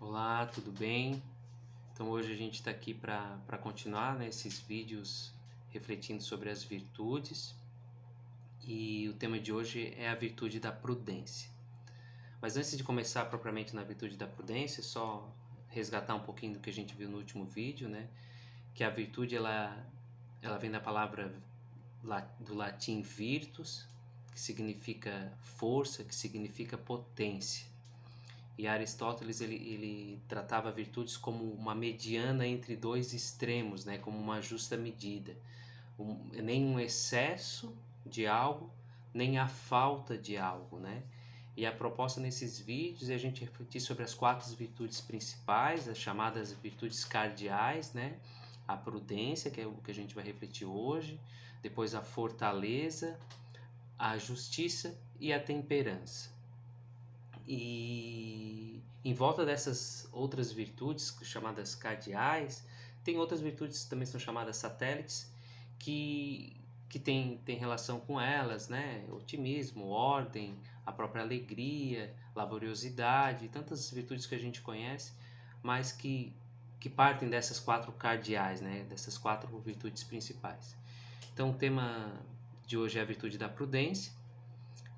Olá, tudo bem? Então hoje a gente está aqui para continuar, né, esses vídeos refletindo sobre as virtudes, e o tema de hoje é a virtude da prudência. Mas antes de começar propriamente na virtude da prudência, só resgatar um pouquinho do que a gente viu no último vídeo, né, que a virtude ela vem da palavra do latim virtus, que significa força, que significa potência. E Aristóteles ele tratava virtudes como uma mediana entre dois extremos, né? Como uma justa medida. Nem um excesso de algo, nem a falta de algo, né? E a proposta nesses vídeos é a gente refletir sobre as quatro virtudes principais, as chamadas virtudes cardeais, né? A prudência, que é o que a gente vai refletir hoje, depois a fortaleza, a justiça e a temperança. E em volta dessas outras virtudes chamadas cardeais, tem outras virtudes que também são chamadas satélites, que tem relação com elas, né? Otimismo, ordem, a própria alegria, laboriosidade, tantas virtudes que a gente conhece, mas que partem dessas quatro cardeais, né? Dessas quatro virtudes principais. Então o tema de hoje é a virtude da prudência,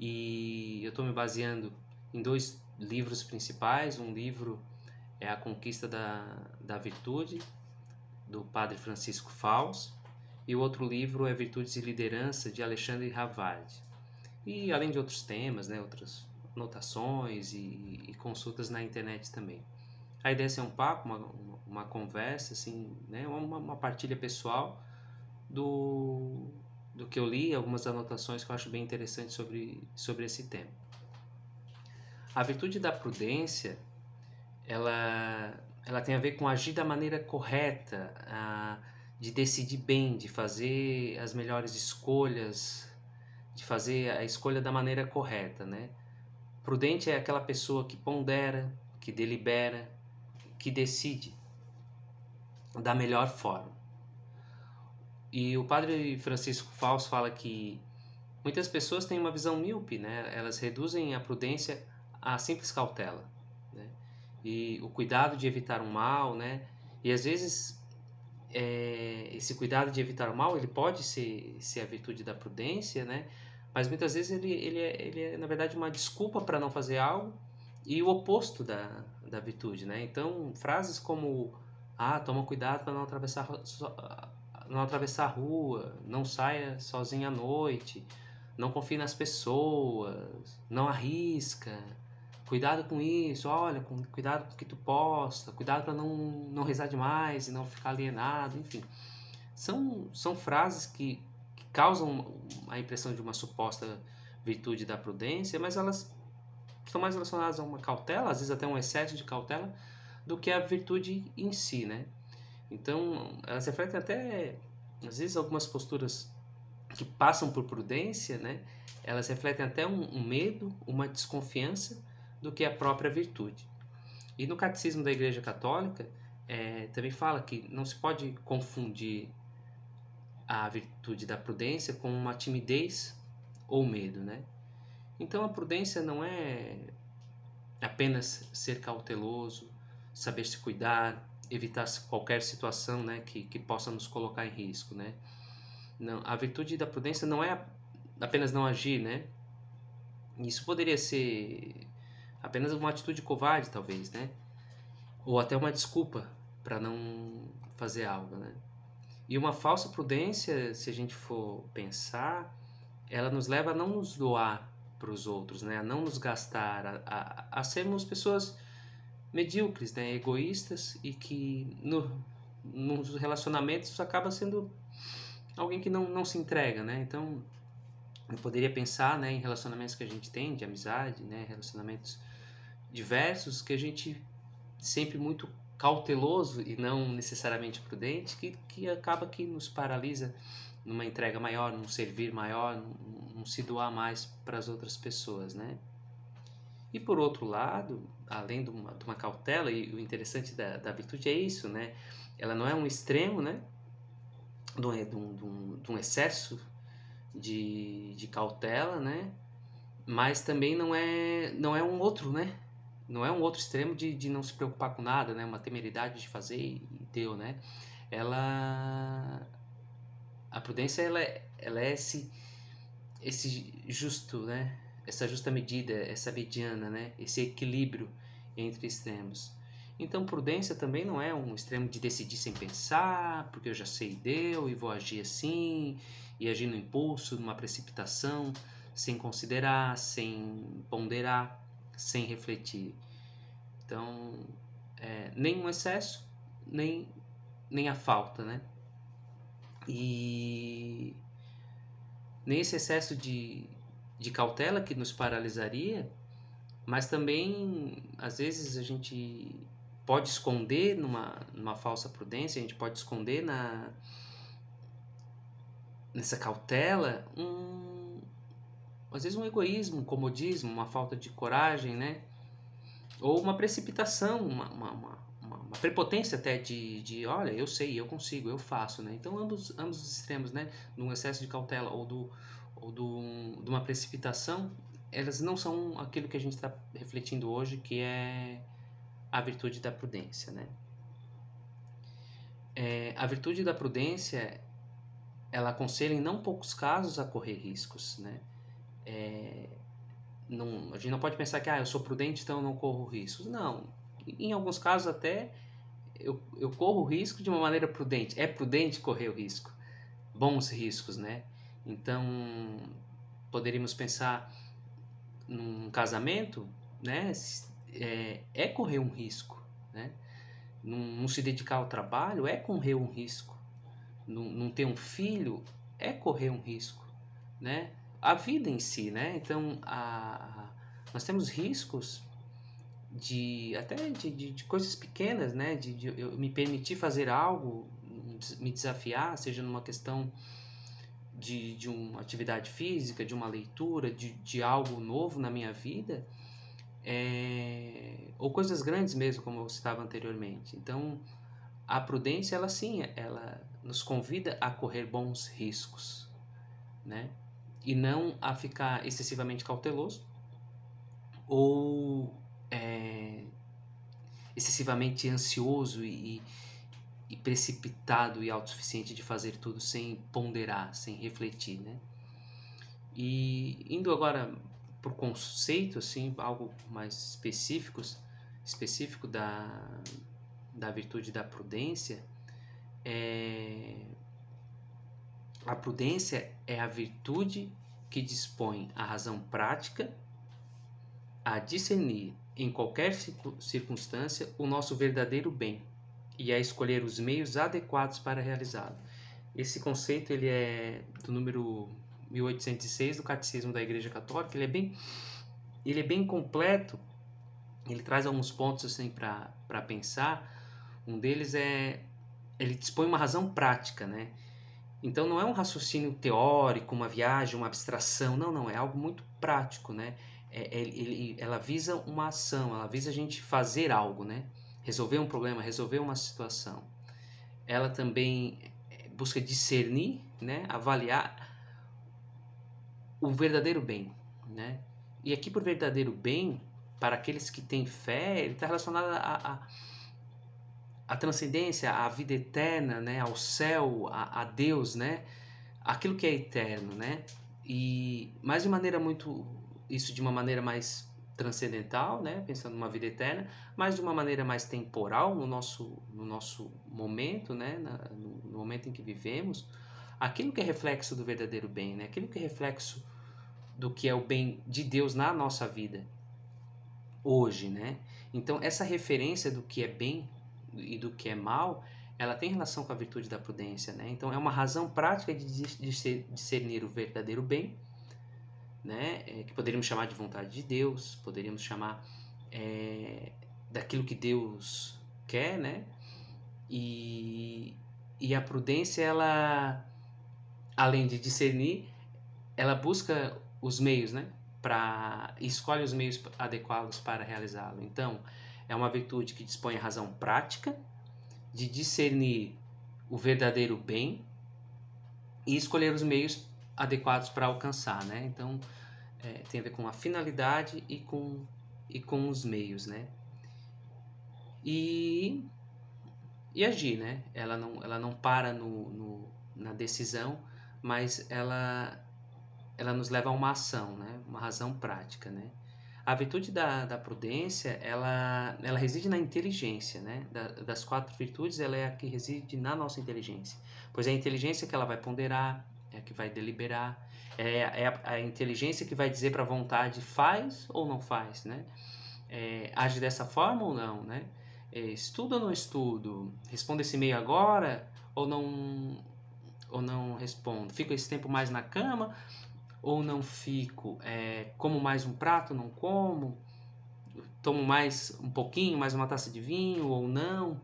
e eu estou me baseando em dois livros principais. Um livro é A Conquista da Virtude, do padre Francisco Fausto, e o outro livro é Virtudes e Liderança, de Alexandre Havard. E além de outros temas, né, outras anotações e consultas na internet também. A ideia é ser um papo, uma conversa, assim, né, uma partilha pessoal do, do que eu li, algumas anotações que eu acho bem interessantes sobre esse tema. A virtude da prudência, ela tem a ver com agir da maneira correta, de decidir bem, de fazer as melhores escolhas, de fazer a escolha da maneira correta, né? Prudente é aquela pessoa que pondera, que delibera, que decide da melhor forma. E o padre Francisco Fausto fala que muitas pessoas têm uma visão míope, né? Elas reduzem a prudência à simples cautela, né? E o cuidado de evitar um mal, né? E às vezes esse cuidado de evitar o mal, ele pode ser a virtude da prudência, né? Mas muitas vezes ele é na verdade uma desculpa para não fazer algo, e o oposto da virtude, né? Então frases como toma cuidado para não atravessar a rua, não saia sozinho à noite, não confie nas pessoas, não arrisca, cuidado com isso, olha, cuidado com o que tu posta, cuidado para não rezar demais e não ficar alienado, enfim. São frases que causam a impressão de uma suposta virtude da prudência, mas elas estão mais relacionadas a uma cautela, às vezes até um excesso de cautela, do que a virtude em si, né? Então, elas refletem até, às vezes, algumas posturas que passam por prudência, né? Elas refletem até um medo, uma desconfiança do que a própria virtude. E no Catecismo da Igreja Católica também fala que não se pode confundir a virtude da prudência com uma timidez ou medo, né? Então a prudência não é apenas ser cauteloso, saber se cuidar, evitar qualquer situação, né, que possa nos colocar em risco, né? Não, a virtude da prudência não é apenas não agir, né? Isso poderia ser apenas uma atitude covarde, talvez, né? Ou até uma desculpa para não fazer algo, né? E uma falsa prudência, se a gente for pensar, ela nos leva a não nos doar para os outros, né? A não nos gastar, a sermos pessoas medíocres, né? Egoístas, e que nos relacionamentos acaba sendo alguém que não se entrega, né? Então, eu poderia pensar, né, em relacionamentos que a gente tem de amizade, né? Relacionamentos diversos, que a gente sempre muito cauteloso e não necessariamente prudente, que acaba que nos paralisa numa entrega maior, num servir maior, num se doar mais para as outras pessoas, né? E por outro lado, além de uma cautela, e o interessante da virtude é isso, né? Ela não é um extremo, né? De um excesso de cautela, né? Mas também não é um outro, né? não é um outro extremo de não se preocupar com nada, né? Uma temeridade de fazer e deu, né? Ela, a prudência ela é esse justo, né? Essa justa medida, essa mediana, né? Esse equilíbrio entre extremos. Então, prudência também não é um extremo de decidir sem pensar, porque eu já sei deu e vou agir assim, e agir no impulso, numa precipitação, sem considerar, sem ponderar, sem refletir. Então, nem um excesso, nem a falta, né? E nem esse excesso de cautela que nos paralisaria, mas também, às vezes, a gente pode esconder numa falsa prudência, a gente pode esconder nessa cautela às vezes um egoísmo, um comodismo, uma falta de coragem, né? Ou uma precipitação, uma prepotência até olha, eu sei, eu consigo, eu faço, né? Então, ambos os extremos, né? Num excesso de cautela de uma precipitação, elas não são aquilo que a gente está refletindo hoje, que é a virtude da prudência, né? A virtude da prudência, ela aconselha em não poucos casos a correr riscos, né? A gente não pode pensar que eu sou prudente, então eu não corro riscos. Não, em alguns casos até eu corro o risco de uma maneira prudente. É prudente correr o risco, bons riscos, né? Então, poderíamos pensar num casamento, né? É correr um risco, né? Não se dedicar ao trabalho é correr um risco. Não ter um filho é correr um risco, né? A vida em si, né? Então, nós temos riscos de coisas pequenas, né? De eu me permitir fazer algo, me desafiar, seja numa questão de uma atividade física, de uma leitura, de algo novo na minha vida, ou coisas grandes mesmo, como eu citava anteriormente. Então, a prudência, ela sim, ela nos convida a correr bons riscos, né? E não a ficar excessivamente cauteloso ou excessivamente ansioso e precipitado e autossuficiente de fazer tudo sem ponderar, sem refletir, né? E indo agora por conceito, assim, algo mais específico da virtude da prudência, a prudência é a virtude que dispõe a razão prática a discernir em qualquer circunstância o nosso verdadeiro bem e a escolher os meios adequados para realizá-lo. Esse conceito ele é do número 1806 do Catecismo da Igreja Católica. Ele é bem completo. Ele traz alguns pontos assim para pensar. Um deles ele dispõe uma razão prática, né? Então não é um raciocínio teórico, uma viagem, uma abstração. Não, é algo muito prático, né? Ela visa uma ação, ela visa a gente fazer algo, né? Resolver um problema, resolver uma situação. Ela também busca discernir, né? Avaliar o verdadeiro bem, né? E aqui por verdadeiro bem, para aqueles que têm fé, ele está relacionado à transcendência, à vida eterna, né? Ao céu, a Deus, né? Aquilo que é eterno, né? Mas de maneira isso de uma maneira mais transcendental, né? Pensando numa vida eterna, mas de uma maneira mais temporal no nosso momento, né? No momento em que vivemos, aquilo que é reflexo do verdadeiro bem, né? Aquilo que é reflexo do que é o bem de Deus na nossa vida hoje, né? Então essa referência do que é bem e do que é mal, ela tem relação com a virtude da prudência, né? Então é uma razão prática de discernir o verdadeiro bem, né? Que poderíamos chamar de vontade de Deus, poderíamos chamar daquilo que Deus quer, né? E a prudência, ela, além de discernir, ela busca os meios, né? Escolhe os meios adequados para realizá-lo. Então, é uma virtude que dispõe a razão prática de discernir o verdadeiro bem e escolher os meios adequados para alcançar, né? Então, tem a ver com a finalidade e com e com os meios, né? E, e agir, né? Ela não para na decisão, mas ela nos leva a uma ação, né? Uma razão prática, né? A virtude da prudência, ela reside na inteligência, né? Das quatro virtudes, ela é a que reside na nossa inteligência. Pois é a inteligência que ela vai ponderar, é a que vai deliberar, é a inteligência que vai dizer para a vontade faz ou não faz, né? Age dessa forma ou não, né? Estudo ou não estudo? Respondo esse e-mail agora ou não respondo? Fico esse tempo mais na cama ou não fico? Como mais um prato, não como? Tomo mais um pouquinho, mais uma taça de vinho ou não?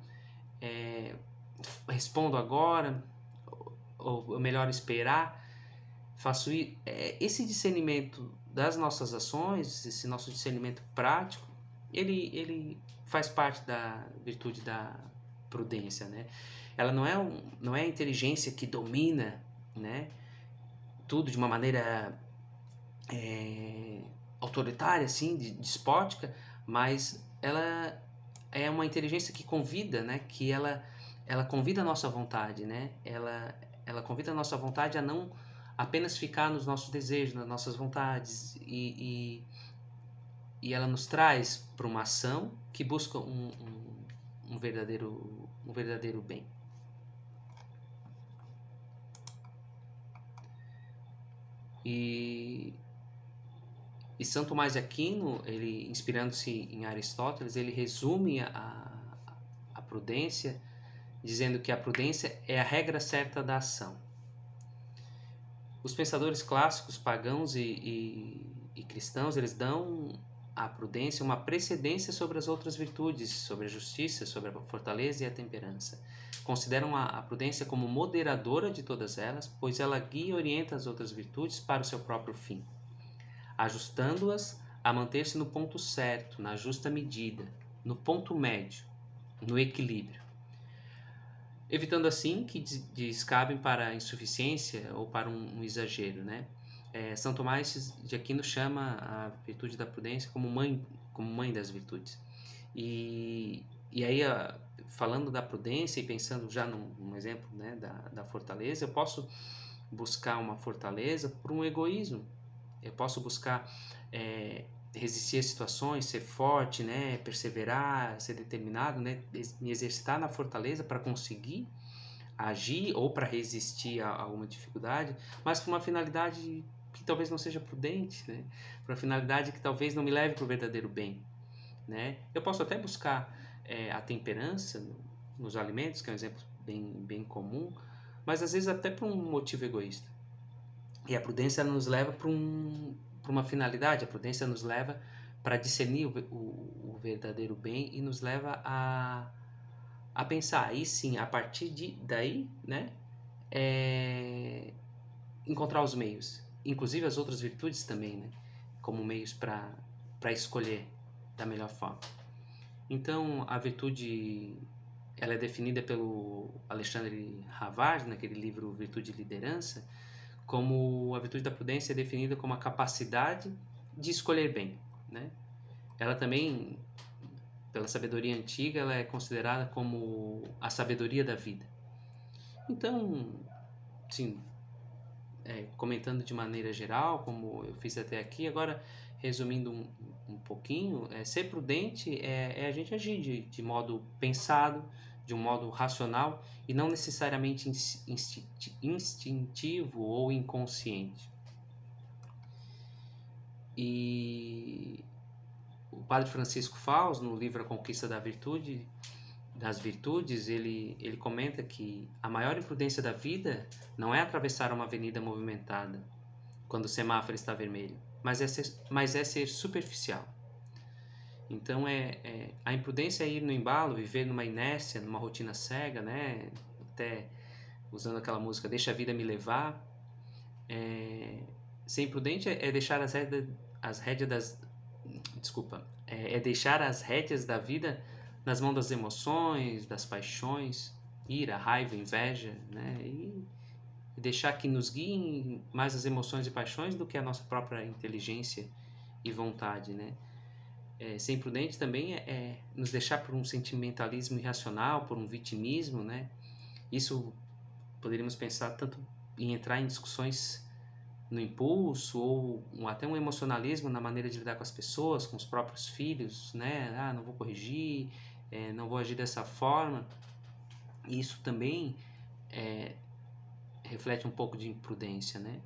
Respondo agora ou melhor esperar? Faço esse discernimento das nossas ações, esse nosso discernimento prático, ele faz parte da virtude da prudência, né? Ela não é a inteligência que domina, né, tudo de uma maneira autoritária, assim, despótica, mas ela é uma inteligência que convida, né? Que ela convida a nossa vontade, né? Ela convida a nossa vontade a não apenas ficar nos nossos desejos, nas nossas vontades e ela nos traz para uma ação que busca um verdadeiro bem. E São Tomás de Aquino, ele inspirando-se em Aristóteles, ele resume a prudência dizendo que a prudência é a regra certa da ação. Os pensadores clássicos, pagãos e cristãos, eles dão à prudência uma precedência sobre as outras virtudes, sobre a justiça, sobre a fortaleza e a temperança. Consideram a prudência como moderadora de todas elas, pois ela guia e orienta as outras virtudes para o seu próprio fim, ajustando-as a manter-se no ponto certo, na justa medida, no ponto médio, no equilíbrio, evitando assim que descabem para a insuficiência ou para um exagero, né? São Tomás de Aquino chama a virtude da prudência como mãe das virtudes. E aí, falando da prudência e pensando já num exemplo, né, da fortaleza, eu posso buscar uma fortaleza por um egoísmo. Eu posso buscar resistir às situações, ser forte, né, perseverar, ser determinado, né, me exercitar na fortaleza para conseguir agir ou para resistir a alguma dificuldade, mas com uma finalidade que talvez não seja prudente, né, para uma finalidade que talvez não me leve para o verdadeiro bem, né. Eu posso até buscar a temperança nos alimentos, que é um exemplo bem comum, mas às vezes até por um motivo egoísta. E a prudência nos leva para uma finalidade, a prudência nos leva para discernir o verdadeiro bem e nos leva a pensar, aí sim, a partir daí, né, encontrar os meios, inclusive as outras virtudes também, né, como meios para escolher da melhor forma. Então, a virtude, ela é definida pelo Alexandre Havard, naquele livro Virtude e Liderança, como a virtude da prudência é definida como a capacidade de escolher bem, né? Ela também, pela sabedoria antiga, ela é considerada como a sabedoria da vida. Então, sim, comentando de maneira geral, como eu fiz até aqui, agora resumindo um pouquinho, ser prudente é a gente agir de modo pensado, de um modo racional e não necessariamente instintivo ou inconsciente. E o padre Francisco Faus, no livro A Conquista das Virtudes, ele comenta que a maior imprudência da vida não é atravessar uma avenida movimentada quando o semáforo está vermelho, mas é ser superficial. Então, a imprudência é ir no embalo, viver numa inércia, numa rotina cega, né? Até usando aquela música Deixa a Vida Me Levar. Ser imprudente é deixar as rédeas das... Desculpa. É deixar as rédeas da vida nas mãos das emoções, das paixões, ira, raiva, inveja, né? E deixar que nos guiem mais as emoções e paixões do que a nossa própria inteligência e vontade, né? Ser imprudente também é nos deixar por um sentimentalismo irracional, por um vitimismo, né? Isso poderíamos pensar tanto em entrar em discussões no impulso ou até um emocionalismo na maneira de lidar com as pessoas, com os próprios filhos, né? Não vou corrigir, não vou agir dessa forma. Isso também reflete um pouco de imprudência, né?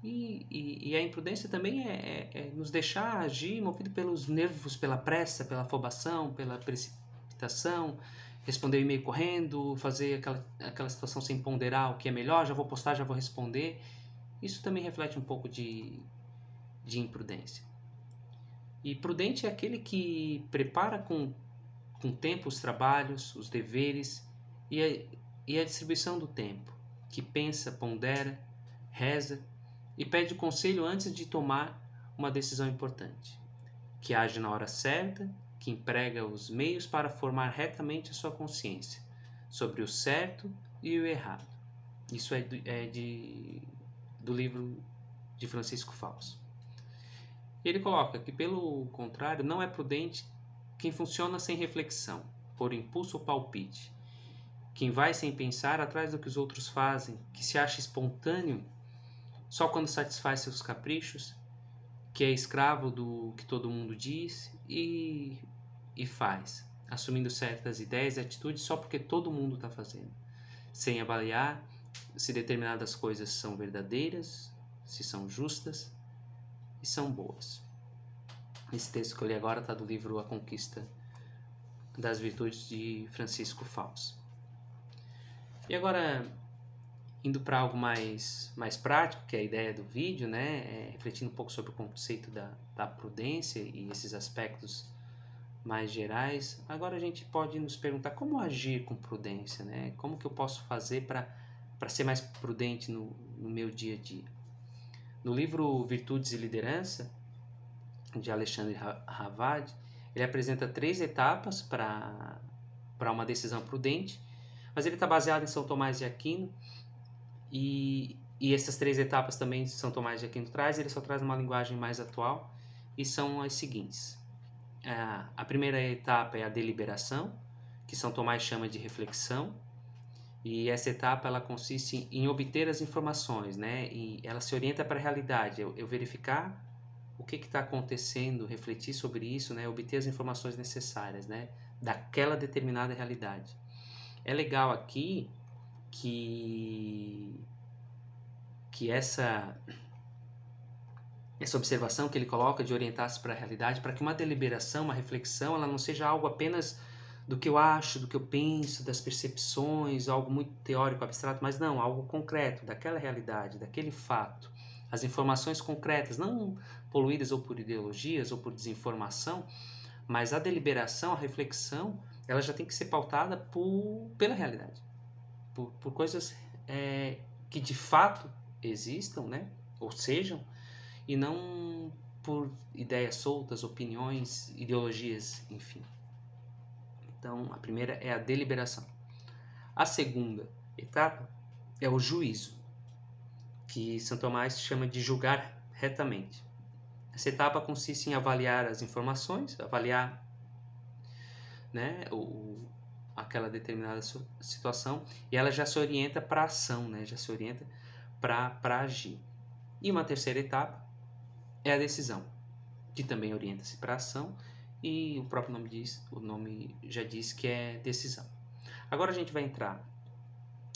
E a imprudência também é nos deixar agir movido pelos nervos, pela pressa, pela afobação, pela precipitação, responder o e-mail correndo, fazer aquela situação sem ponderar o que é melhor, já vou postar, já vou responder. Isso também reflete um pouco de imprudência. E prudente é aquele que prepara com tempo os trabalhos, os deveres e a distribuição do tempo, que pensa, pondera, reza e pede conselho antes de tomar uma decisão importante, que age na hora certa, que emprega os meios para formar retamente a sua consciência sobre o certo e o errado. Isso do livro de Francisco Fausto. Ele coloca que, pelo contrário, não é prudente quem funciona sem reflexão, por impulso ou palpite, quem vai sem pensar atrás do que os outros fazem, que se acha espontâneo só quando satisfaz seus caprichos, que é escravo do que todo mundo diz e faz, assumindo certas ideias e atitudes só porque todo mundo está fazendo, sem avaliar se determinadas coisas são verdadeiras, se são justas e são boas. Esse texto que eu li agora está do livro A Conquista das Virtudes de Francisco Fausto. E agora, indo para algo mais prático, que é a ideia do vídeo, né? Refletindo um pouco sobre o conceito da prudência e esses aspectos mais gerais, agora a gente pode nos perguntar como agir com prudência, né? Como que eu posso fazer para ser mais prudente no meu dia a dia? No livro Virtudes e Liderança, de Alexandre Ravad, ele apresenta 3 etapas para uma decisão prudente, mas ele está baseado em São Tomás de Aquino, e essas 3 etapas também São Tomás de Aquino traz, ele só traz uma linguagem mais atual, e são as seguintes. A primeira etapa é a deliberação, que São Tomás chama de reflexão, e essa etapa ela consiste em obter as informações, né? E ela se orienta para a realidade, eu verificar o que está acontecendo, refletir sobre isso, né? Obter as informações necessárias, né? Daquela determinada realidade. É legal aqui que essa observação que ele coloca de orientar-se para a realidade, para que uma deliberação, uma reflexão, ela não seja algo apenas do que eu acho, do que eu penso, das percepções, algo muito teórico, abstrato, mas não, algo concreto, daquela realidade, daquele fato. As informações concretas, não poluídas ou por ideologias ou por desinformação, mas a deliberação, a reflexão, ela já tem que ser pautada pela realidade, por coisas que de fato existam, né? Ou sejam, e não por ideias soltas, opiniões, ideologias, enfim. Então, a primeira é a deliberação. A segunda etapa é o juízo, que São Tomás chama de julgar retamente. Essa etapa consiste em avaliar as informações, avaliar, né, aquela determinada situação, e ela já se orienta para a ação, né, já se orienta para agir. E uma terceira etapa é a decisão, que também orienta-se para a ação, e o próprio nome já diz que é decisão. Agora a gente vai entrar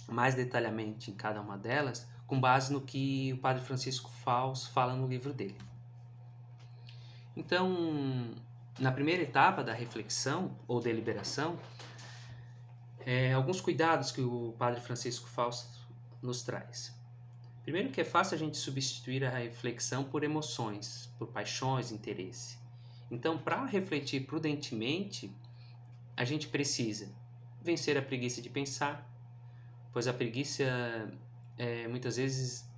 mais detalhadamente em cada uma delas, com base no que o Padre Francisco Fausto fala no livro dele. Então, na primeira etapa da reflexão ou deliberação, alguns cuidados que o Padre Francisco Fausto nos traz. Primeiro, que é fácil a gente substituir a reflexão por emoções, por paixões, interesse. Então, para refletir prudentemente, a gente precisa vencer a preguiça de pensar, pois a preguiça muitas vezes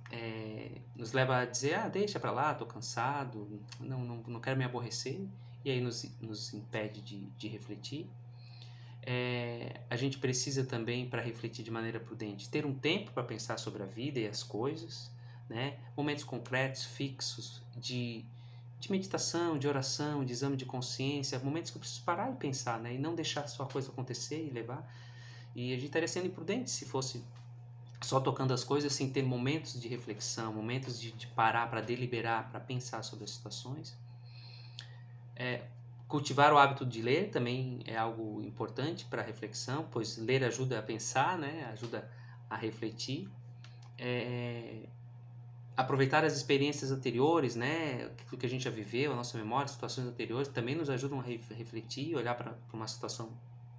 nos leva a dizer, deixa para lá, estou cansado, não quero me aborrecer, e aí nos impede de refletir. A gente precisa também, para refletir de maneira prudente, ter um tempo para pensar sobre a vida e as coisas, né? Momentos concretos, fixos, de de meditação, de oração, de exame de consciência, momentos que eu preciso parar e pensar, né? E não deixar só a coisa acontecer e levar. E a gente estaria sendo imprudente se fosse só tocando as coisas sem ter momentos de reflexão, momentos de parar para deliberar, para pensar sobre as situações. Cultivar o hábito de ler também é algo importante para a reflexão, pois ler ajuda a pensar, né? Ajuda a refletir. Aproveitar as experiências anteriores, né? Aquilo que a gente já viveu, a nossa memória, situações anteriores, também nos ajudam a refletir, olhar para uma situação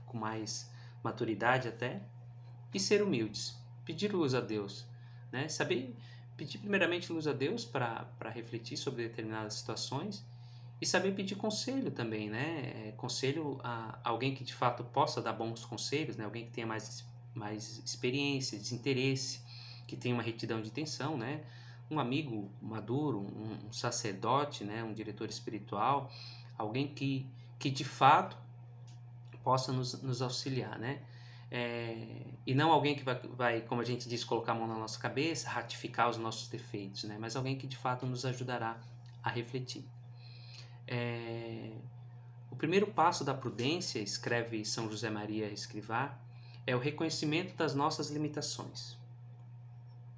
com mais maturidade até. E ser humildes, pedir luz a Deus, né? Saber pedir primeiramente luz a Deus para refletir sobre determinadas situações e saber pedir conselho também, né? Conselho a alguém que de fato possa dar bons conselhos, né? Alguém que tenha mais experiência, desinteresse, que tenha uma retidão de intenção, né? Um amigo maduro, um sacerdote, né? Um diretor espiritual, alguém que de fato possa nos auxiliar, né? E não alguém que vai, como a gente diz, colocar a mão na nossa cabeça, ratificar os nossos defeitos, né? Mas alguém que de fato nos ajudará a refletir. O primeiro passo da prudência, escreve São José Maria Escrivá, é o reconhecimento das nossas limitações.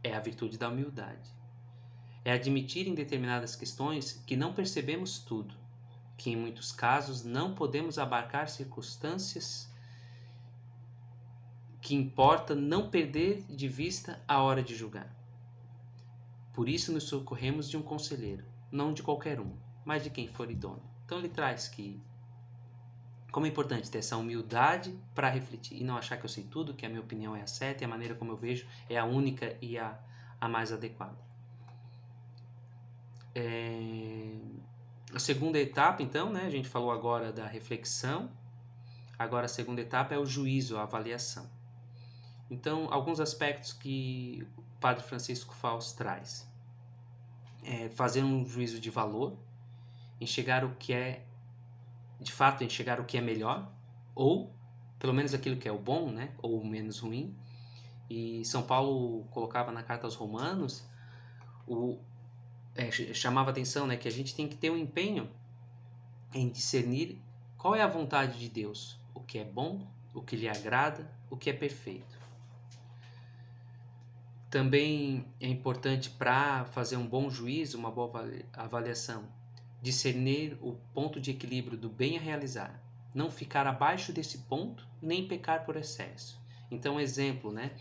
É a virtude da humildade. É admitir em determinadas questões que não percebemos tudo, que em muitos casos não podemos abarcar circunstâncias, que importa não perder de vista a hora de julgar. Por isso nos socorremos de um conselheiro, não de qualquer um, mas de quem for idôneo. Então ele traz que como é importante ter essa humildade para refletir e não achar que eu sei tudo, que a minha opinião é a certa e a maneira como eu vejo é a única e a mais adequada. A segunda etapa, então, né, a gente falou agora da reflexão, agora a segunda etapa é o juízo, a avaliação. Então, alguns aspectos que o Padre Francisco Fausto traz. Fazer um juízo de valor, enxergar o que é, de fato, enxergar o que é melhor, ou pelo menos aquilo que é o bom, né, ou o menos ruim. E São Paulo colocava na carta aos Romanos, chamava atenção, né, que a gente tem que ter um empenho em discernir qual é a vontade de Deus, o que é bom, o que lhe agrada, o que é perfeito. Também é importante para fazer um bom juízo, uma boa avaliação, discernir o ponto de equilíbrio do bem a realizar, não ficar abaixo desse ponto, nem pecar por excesso. Então, exemplo, né?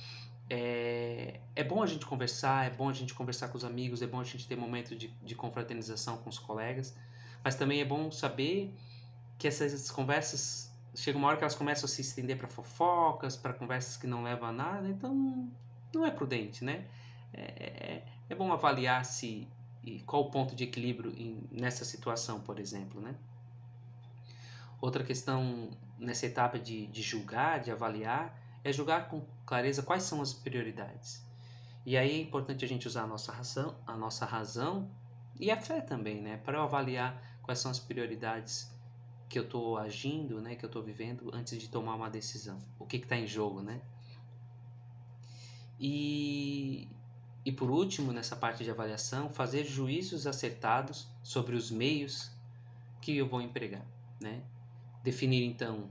É bom a gente conversar, é bom a gente conversar com os amigos, é bom a gente ter momentos de confraternização com os colegas, mas também é bom saber que essas conversas, chega uma hora que elas começam a se estender para fofocas, para conversas que não levam a nada, então não é prudente, né? É bom avaliar qual o ponto de equilíbrio nessa situação, por exemplo, né? Outra questão nessa etapa de julgar, de avaliar, é julgar com clareza quais são as prioridades. E aí é importante a gente usar a nossa razão e a fé também, né? Para eu avaliar quais são as prioridades que eu estou agindo, né? Que eu estou vivendo antes de tomar uma decisão. O que está em jogo, né? E por último, nessa parte de avaliação, fazer juízos acertados sobre os meios que eu vou empregar, né? Definir então,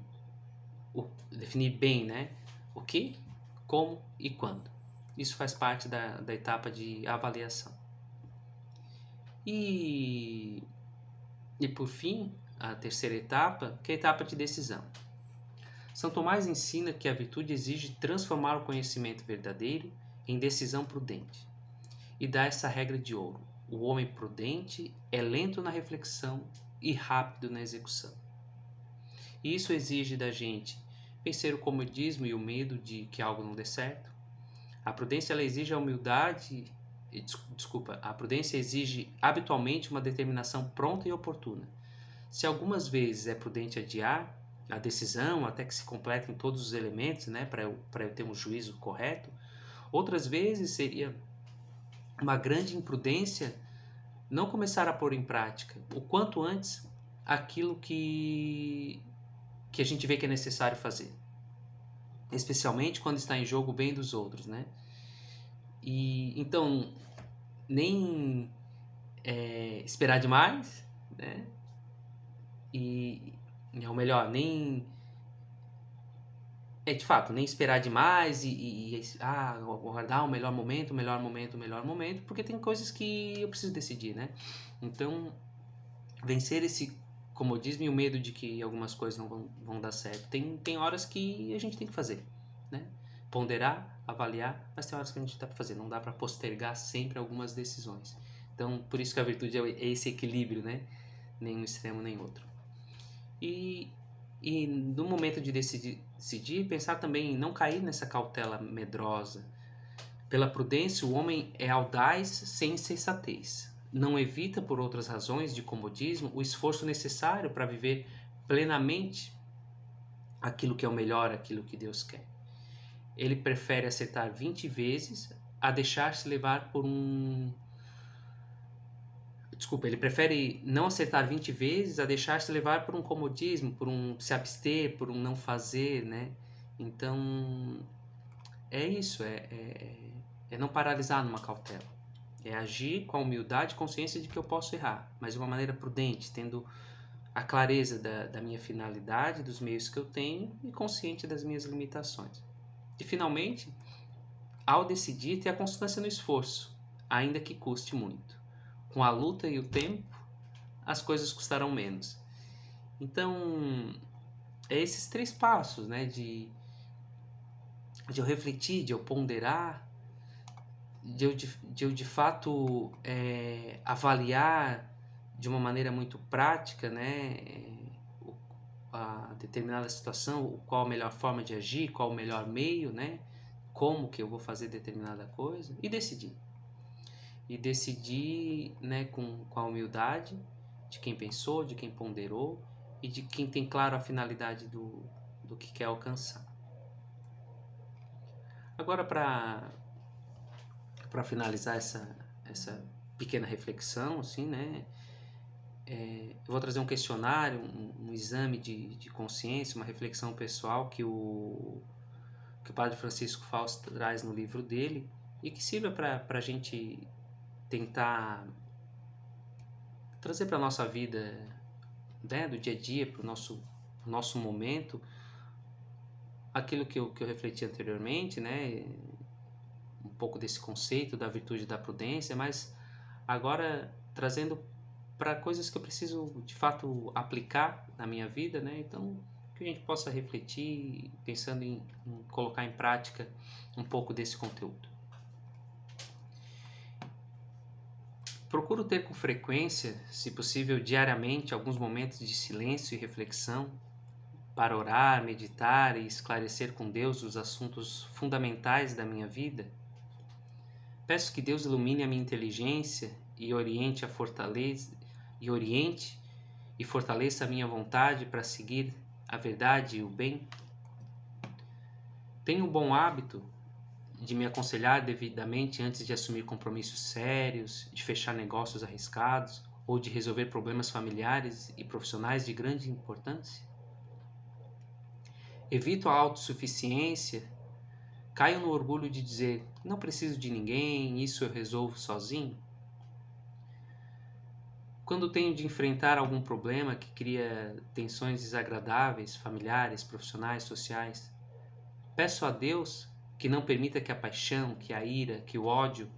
definir bem, né? O que, como e quando. Isso faz parte da etapa de avaliação. E por fim, a terceira etapa, que é a etapa de decisão. São Tomás ensina que a virtude exige transformar o conhecimento verdadeiro em decisão prudente. E dá essa regra de ouro: o homem prudente é lento na reflexão e rápido na execução. E isso exige da gente vencer o comodismo e o medo de que algo não dê certo. A prudência ela exige a humildade, a prudência exige habitualmente uma determinação pronta e oportuna. Se algumas vezes é prudente adiar a decisão até que se completem todos os elementos, né, para eu ter um juízo correto, outras vezes seria uma grande imprudência não começar a pôr em prática o quanto antes aquilo que a gente vê que é necessário fazer, especialmente quando está em jogo o bem dos outros, né? E então nem esperar demais né? E ou melhor, nem de fato, nem esperar demais aguardar o melhor momento, porque tem coisas que eu preciso decidir, né? Então, vencer esse comodismo e o medo de que algumas coisas não vão dar certo. Tem horas que a gente tem que fazer, né? Ponderar, avaliar, mas tem horas que a gente dá para fazer, não dá para postergar sempre algumas decisões. Então, por isso que a virtude é esse equilíbrio, né? Nem um extremo nem outro. E no momento de decidir, pensar também em não cair nessa cautela medrosa. Pela prudência, o homem é audaz sem insensatez. Não evita, por outras razões de comodismo, o esforço necessário para viver plenamente aquilo que é o melhor, aquilo que Deus quer. Ele prefere acertar 20 vezes a deixar-se levar por um... Desculpa, ele prefere não acertar 20 vezes a deixar-se levar por um comodismo, por um se abster, por um não fazer, né? Então, é isso, é não paralisar numa cautela. É agir com a humildade e consciência de que eu posso errar, mas de uma maneira prudente, tendo a clareza da minha finalidade, dos meios que eu tenho e consciente das minhas limitações. E, finalmente, ao decidir, ter a constância no esforço, ainda que custe muito. Com a luta e o tempo, as coisas custarão menos. Então, é esses 3 passos, né? De eu refletir, de eu ponderar, de eu de fato avaliar de uma maneira muito prática, né? A determinada situação, qual a melhor forma de agir, qual o melhor meio, né? Como que eu vou fazer determinada coisa e decidir. E decidir, né, com a humildade de quem pensou, de quem ponderou e de quem tem claro a finalidade do que quer alcançar. Agora, para finalizar essa pequena reflexão, assim, né, eu vou trazer um questionário, um exame de consciência, uma reflexão pessoal que o Padre Francisco Fausto traz no livro dele e que sirva para a gente tentar trazer para a nossa vida, né, do dia a dia, para o nosso momento, aquilo que eu refleti anteriormente, né, um pouco desse conceito da virtude da prudência, mas agora trazendo para coisas que eu preciso de fato aplicar na minha vida, né? Então, que a gente possa refletir pensando em colocar em prática um pouco desse conteúdo. Procuro ter com frequência, se possível diariamente, alguns momentos de silêncio e reflexão para orar, meditar e esclarecer com Deus os assuntos fundamentais da minha vida. Peço que Deus ilumine a minha inteligência e oriente e fortaleça a minha vontade para seguir a verdade e o bem. Tenho o bom hábito de me aconselhar devidamente antes de assumir compromissos sérios, de fechar negócios arriscados ou de resolver problemas familiares e profissionais de grande importância. Evito a autossuficiência, caio no orgulho de dizer, não preciso de ninguém, isso eu resolvo sozinho. Quando tenho de enfrentar algum problema que cria tensões desagradáveis, familiares, profissionais, sociais, peço a Deus que não permita que a paixão, que a ira, que o ódio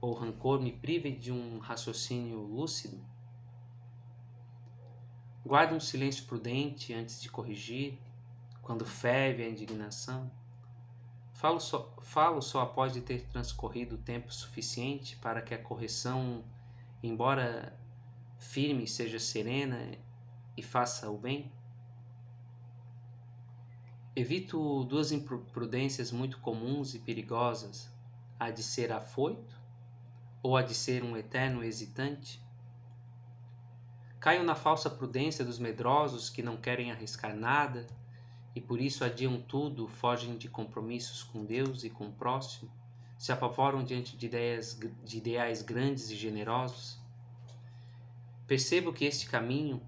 ou o rancor me prive de um raciocínio lúcido. Guardo um silêncio prudente antes de corrigir, quando ferve a indignação. Falo só após de ter transcorrido o tempo suficiente para que a correção, embora firme, seja serena e faça o bem. Evito 2 imprudências muito comuns e perigosas, a de ser afoito ou a de ser um eterno hesitante. Caio na falsa prudência dos medrosos que não querem arriscar nada e por isso adiam tudo, fogem de compromissos com Deus e com o próximo, se apavoram diante de ideais grandes e generosos. Percebo que este caminho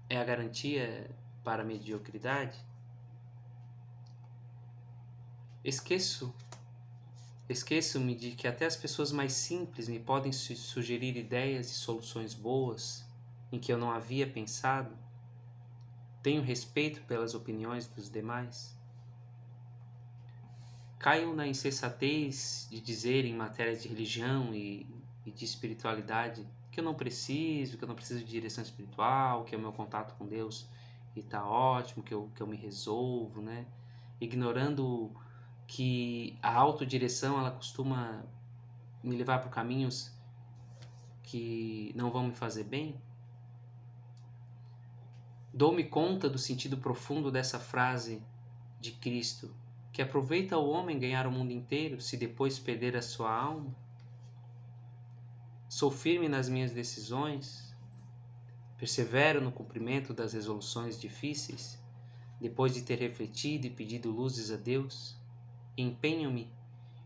é a garantia para a mediocridade. Esqueço-me de que até as pessoas mais simples me podem sugerir ideias e soluções boas, em que eu não havia pensado? Tenho respeito pelas opiniões dos demais? Caio na insensatez de dizer em matéria de religião e de espiritualidade que eu não preciso de direção espiritual, que é o meu contato com Deus e tá ótimo, que eu me resolvo, né? Ignorando que a autodireção ela costuma me levar por caminhos que não vão me fazer bem? Dou-me conta do sentido profundo dessa frase de Cristo, que aproveita o homem ganhar o mundo inteiro se depois perder a sua alma? Sou firme nas minhas decisões? Persevero no cumprimento das resoluções difíceis, depois de ter refletido e pedido luzes a Deus? Empenho-me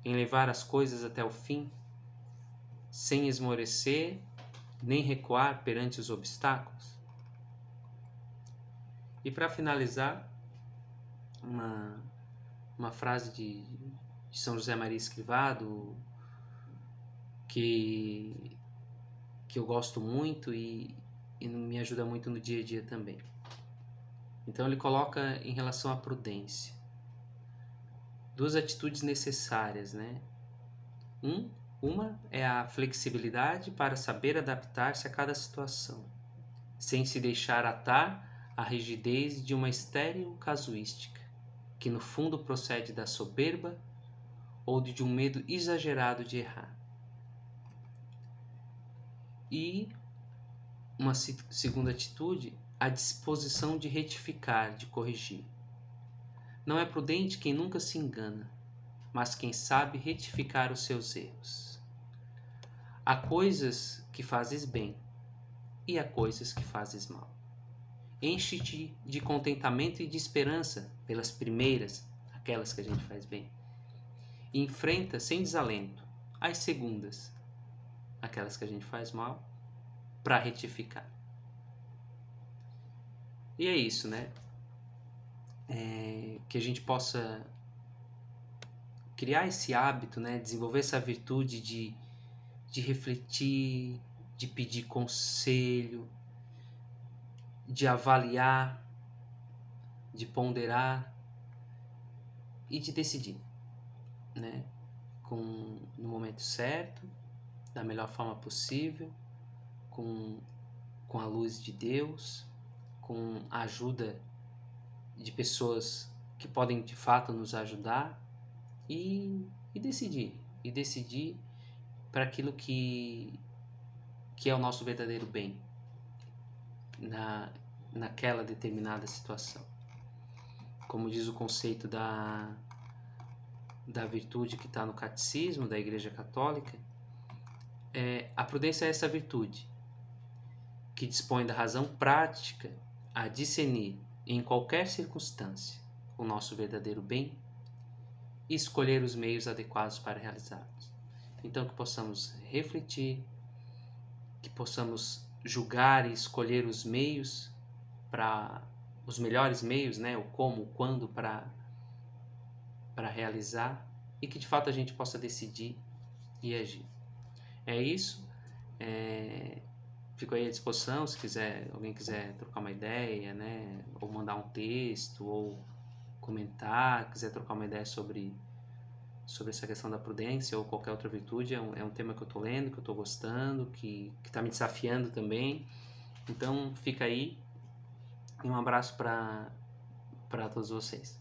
em levar as coisas até o fim, sem esmorecer nem recuar perante os obstáculos? E para finalizar, uma frase de São José Maria Escrivá, que eu gosto muito e me ajuda muito no dia a dia também. Então ele coloca em relação à prudência duas atitudes necessárias, né? Uma é a flexibilidade para saber adaptar-se a cada situação, sem se deixar atar à rigidez de uma estéril casuística, que no fundo procede da soberba ou de um medo exagerado de errar. E uma segunda atitude, a disposição de retificar, de corrigir. Não é prudente quem nunca se engana, mas quem sabe retificar os seus erros. Há coisas que fazes bem e há coisas que fazes mal. Enche-te de contentamento e de esperança pelas primeiras, aquelas que a gente faz bem. E enfrenta sem desalento as segundas, aquelas que a gente faz mal, para retificar. E é isso, né? Que a gente possa criar esse hábito, né? Desenvolver essa virtude de refletir, de pedir conselho, de avaliar, de ponderar e de decidir, né? No momento certo, da melhor forma possível, com a luz de Deus, com a ajuda de pessoas que podem de fato nos ajudar e decidir para aquilo que é o nosso verdadeiro bem naquela determinada situação. Como diz o conceito da virtude que está no Catecismo da Igreja Católica, a prudência é essa virtude que dispõe da razão prática a discernir em qualquer circunstância o nosso verdadeiro bem e escolher os meios adequados para realizá-los. Então que possamos refletir, que possamos julgar e escolher os meios os melhores meios, né? O como, o quando para realizar e que de fato a gente possa decidir e agir. É isso. Fico aí à disposição se alguém quiser trocar uma ideia, né? Ou mandar um texto, ou comentar, quiser trocar uma ideia sobre essa questão da prudência ou qualquer outra virtude. É um tema que eu estou lendo, que eu estou gostando, que está me desafiando também. Então fica aí e um abraço para todos vocês.